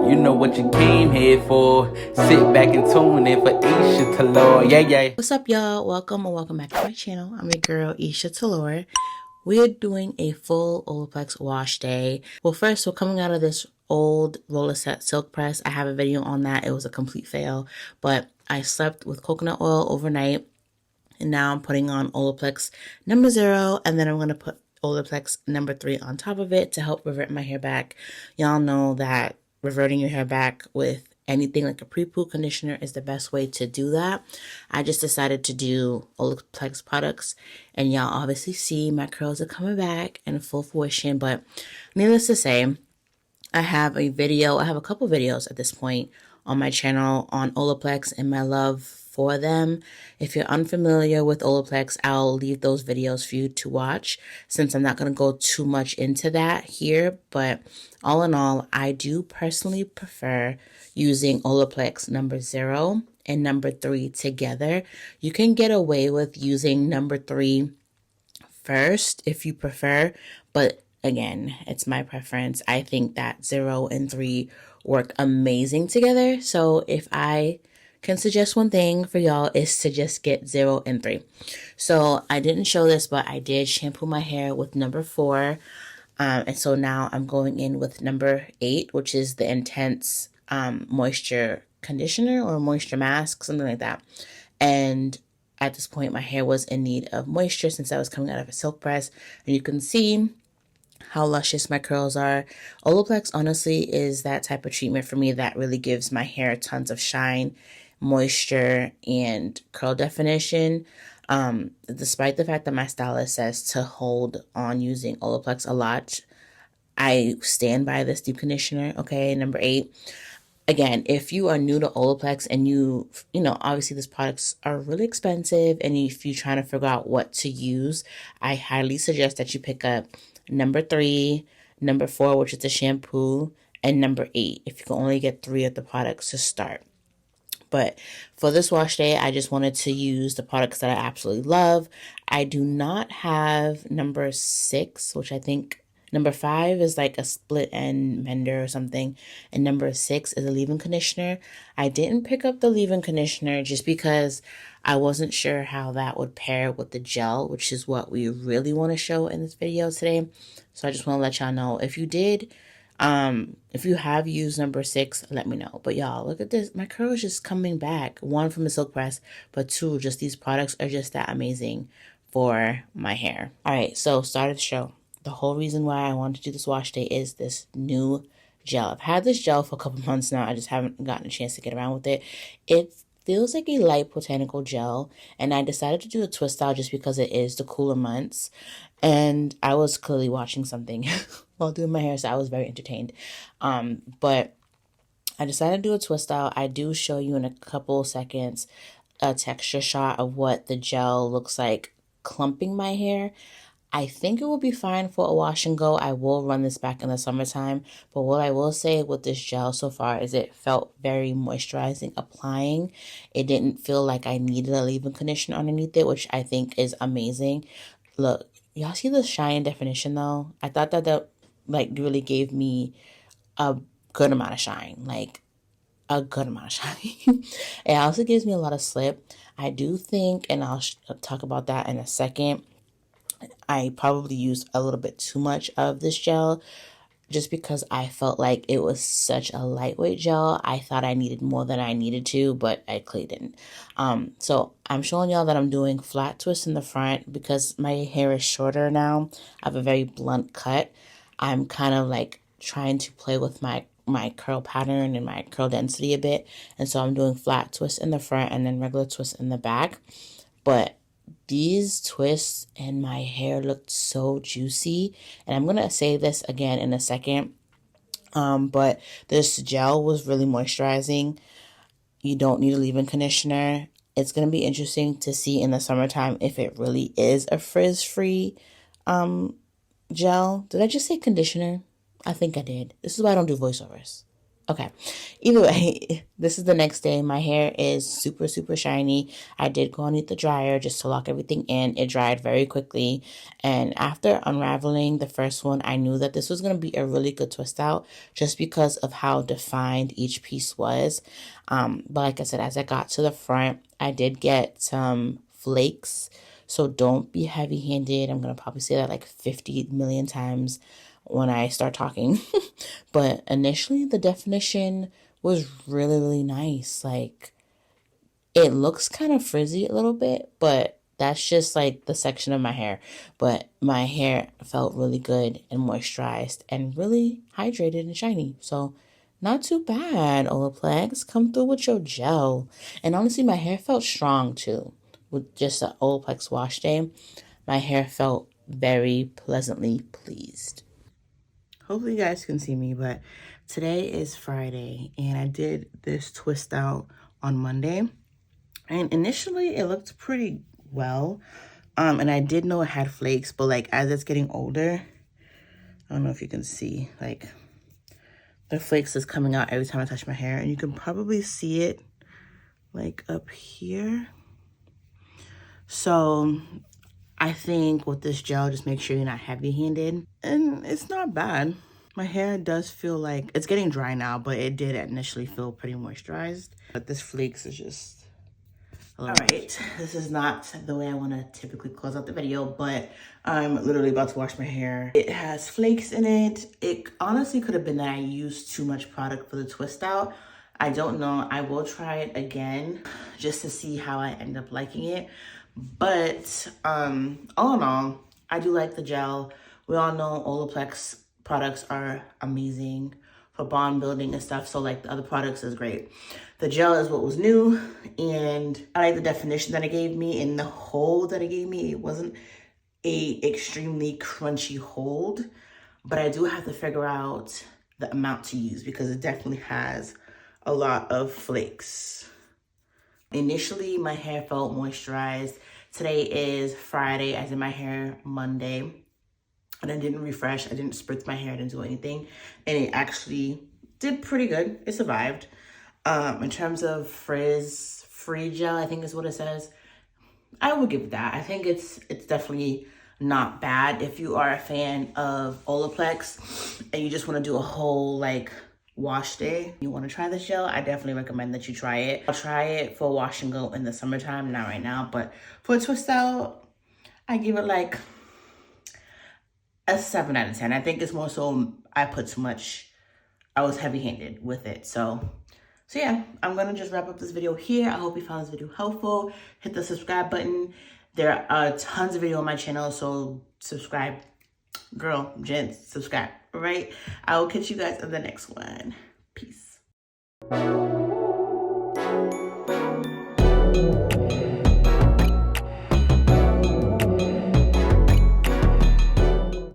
You know what you came here for. Sit back and tune in for Eisha Taylore. Yeah. What's up, y'all? Welcome back to my channel. I'm your girl, Eisha Taylore. We're doing a full Olaplex wash day. Well, first, we're coming out of this old roller set silk press. I have a video on that. It was a complete fail, but I slept with coconut oil overnight, and now I'm putting on Olaplex number 0, and then I'm going to put Olaplex number 3 on top of it to help revert my hair back. Y'all know that reverting your hair back with anything like a pre-poo conditioner is the best way to do that. I just decided to do Olaplex products, and y'all obviously see my curls are coming back in full fruition. But needless to say, I have a couple videos at this point on my channel on Olaplex and my love for them. If you're unfamiliar with Olaplex, I'll leave those videos for you to watch since I'm not going to go too much into that here. But all in all, I do personally prefer using Olaplex number 0 and number 3 together. You can get away with using number 3 first if you prefer, but again, it's my preference. I think that 0 and 3 work amazing together. So if I can suggest one thing for y'all, is to just get 0 and 3. So I didn't show this, but I did shampoo my hair with number 4. And so now I'm going in with number 8, which is the intense moisture conditioner or moisture mask, something like that. And at this point, my hair was in need of moisture since I was coming out of a silk press. And you can see how luscious my curls are. Olaplex, honestly, is that type of treatment for me that really gives my hair tons of shine, moisture, and curl definition. Despite the fact that my stylist says to hold on using Olaplex a lot, I stand by this deep conditioner. Okay, number 8. Again, if you are new to Olaplex and you know, obviously these products are really expensive, and if you're trying to figure out what to use, I highly suggest that you pick up number 3, number 4, which is the shampoo, and number 8, if you can only get 3 of the products to start. But for this wash day, I just wanted to use the products that I absolutely love. I do not have number 6, which I think number 5 is like a split end mender or something. And number 6 is a leave-in conditioner. I didn't pick up the leave-in conditioner just because I wasn't sure how that would pair with the gel, which is what we really want to show in this video today. So I just want to let y'all know, if you did, if you have used number 6, let me know. But y'all, look at this. My curl is just coming back. 1, from the silk press, but 2, just these products are just that amazing for my hair. All right, so start of the show. The whole reason why I wanted to do this wash day is this new gel. I've had this gel for a couple months now. I just haven't gotten a chance to get around with it. It feels like a light botanical gel, and I decided to do a twist style just because it is the cooler months, and I was clearly watching something while doing my hair, so I was very entertained. But I decided to do a twist style. I do show you in a couple seconds a texture shot of what the gel looks like clumping my hair. I think it will be fine for a wash and go. I will run this back in the summertime. But what I will say with this gel so far is it felt very moisturizing applying. It didn't feel like I needed a leave-in conditioner underneath it, which I think is amazing. Look, y'all see the shine definition though? I thought that like really gave me a good amount of shine. Like a good amount of shine. It also gives me a lot of slip. I do think, and I'll talk about that in a second, I probably used a little bit too much of this gel just because I felt like it was such a lightweight gel. I thought I needed more than I needed to, but I clearly didn't. So I'm showing y'all that I'm doing flat twists in the front because my hair is shorter now. I have a very blunt cut. I'm kind of like trying to play with my curl pattern and my curl density a bit. And so I'm doing flat twists in the front and then regular twists in the back. But these twists and my hair looked so juicy, and I'm gonna say this again in a second, but this gel was really moisturizing. You don't need a leave-in conditioner. It's gonna be interesting to see in the summertime if it really is a frizz-free gel. Did I just say conditioner? I think I did. This is why I don't do voiceovers. Okay. Either way, this is the next day. My hair is super, super shiny. I did go underneath the dryer just to lock everything in. It dried very quickly. And after unraveling the first one, I knew that this was going to be a really good twist out just because of how defined each piece was. But like I said, as I got to the front, I did get some flakes. So don't be heavy handed. I'm going to probably say that like 50 million times when I start talking. But initially, the definition was really, really nice. Like, it looks kind of frizzy a little bit, but that's just like the section of my hair. But my hair felt really good and moisturized and really hydrated and shiny. So, not too bad, Olaplex. Come through with your gel. And honestly, my hair felt strong too. With just an Olaplex wash day, my hair felt very pleasantly pleased. Hopefully you guys can see me, but today is Friday and I did this twist out on Monday. And initially it looked pretty well. And I did know it had flakes, but like as it's getting older, I don't know if you can see, like the flakes is coming out every time I touch my hair, and you can probably see it like up here. So I think with this gel, just make sure you're not heavy handed, and it's not bad. My hair does feel like it's getting dry now, but it did initially feel pretty moisturized. But this flakes is just a little right. This is not the way I want to typically close out the video, but I'm literally about to wash my hair. It has flakes in it. It honestly could have been that I used too much product for the twist out. I don't know. I will try it again just to see how I end up liking it. But all in all, I do like the gel. We all know Olaplex products are amazing for bond building and stuff. So like the other products is great. The gel is what was new, and I like the definition that it gave me and the hold that it gave me. It wasn't a extremely crunchy hold, but I do have to figure out the amount to use because it definitely has a lot of flakes. Initially, my hair felt moisturized. Today is Friday, as in my hair Monday. And I didn't refresh. I didn't spritz my hair. I didn't do anything. And it actually did pretty good. It survived. In terms of frizz-free gel, I think is what it says. I would give it that. I think it's definitely not bad. If you are a fan of Olaplex and you just want to do a whole like wash day, you want to try this gel, I definitely recommend that you try it. I'll try it for wash and go in the summertime, not right now, but for a twist out, I give it like a 7 out of 10. I think it's more so I put too much, I was heavy-handed with it. So yeah, I'm gonna just wrap up this video here. I hope you found this video helpful. Hit the subscribe button. There are tons of videos on my channel, so subscribe. Girl, gents, subscribe, all right? I will catch you guys in the next one. Peace.